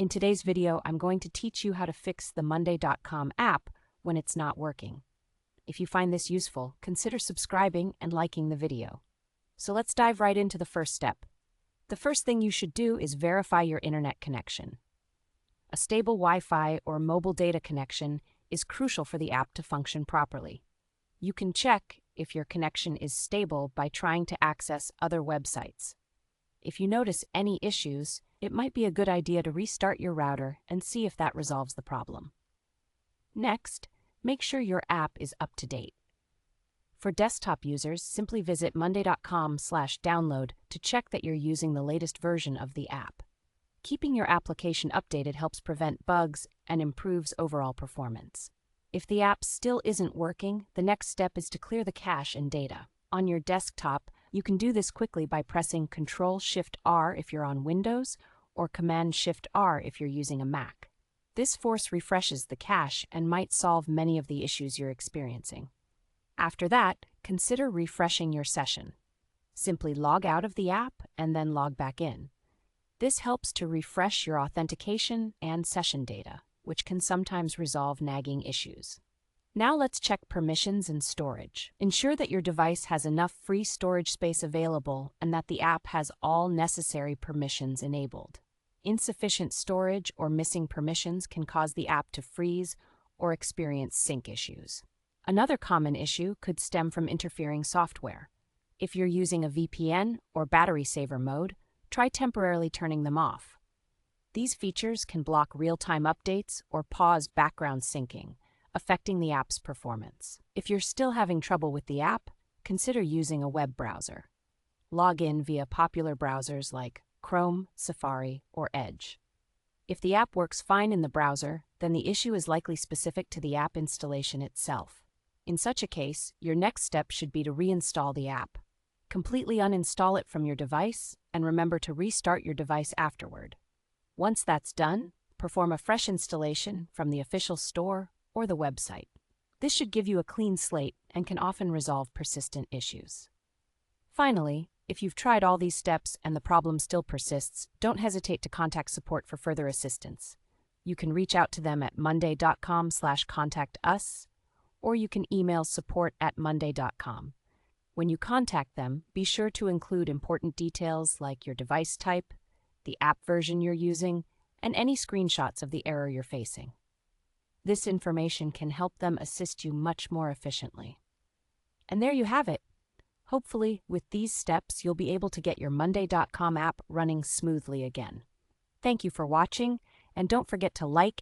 In today's video, I'm going to teach you how to fix the Monday.com app when it's not working. If you find this useful, consider subscribing and liking the video. So let's dive right into the first step. The first thing you should do is verify your internet connection. A stable Wi-Fi or mobile data connection is crucial for the app to function properly. You can check if your connection is stable by trying to access other websites. If you notice any issues, it might be a good idea to restart your router and see if that resolves the problem. Next, make sure your app is up to date. For desktop users, simply visit monday.com/download to check that you're using the latest version of the app. Keeping your application updated helps prevent bugs and improves overall performance. If the app still isn't working, the next step is to clear the cache and data. On your desktop, you can do this quickly by pressing Ctrl-Shift-R if you're on Windows or Command-Shift-R if you're using a Mac. This force refreshes the cache and might solve many of the issues you're experiencing. After that, consider refreshing your session. Simply log out of the app and then log back in. This helps to refresh your authentication and session data, which can sometimes resolve nagging issues. Now let's check permissions and storage. Ensure that your device has enough free storage space available and that the app has all necessary permissions enabled. Insufficient storage or missing permissions can cause the app to freeze or experience sync issues. Another common issue could stem from interfering software. If you're using a VPN or battery saver mode, try temporarily turning them off. These features can block real-time updates or pause background syncing, affecting the app's performance. If you're still having trouble with the app, consider using a web browser. Log in via popular browsers like Chrome, Safari, or Edge. If the app works fine in the browser, then the issue is likely specific to the app installation itself. In such a case, your next step should be to reinstall the app. Completely uninstall it from your device, and remember to restart your device afterward. Once that's done, perform a fresh installation from the official store or the website. This should give you a clean slate and can often resolve persistent issues. Finally, if you've tried all these steps and the problem still persists, don't hesitate to contact support for further assistance. You can reach out to them at monday.com/contact us, or you can email support@monday.com. When you contact them, be sure to include important details like your device type, the app version you're using, and any screenshots of the error you're facing. This information can help them assist you much more efficiently. And there you have it. Hopefully, with these steps, you'll be able to get your Monday.com app running smoothly again. Thank you for watching, and don't forget to like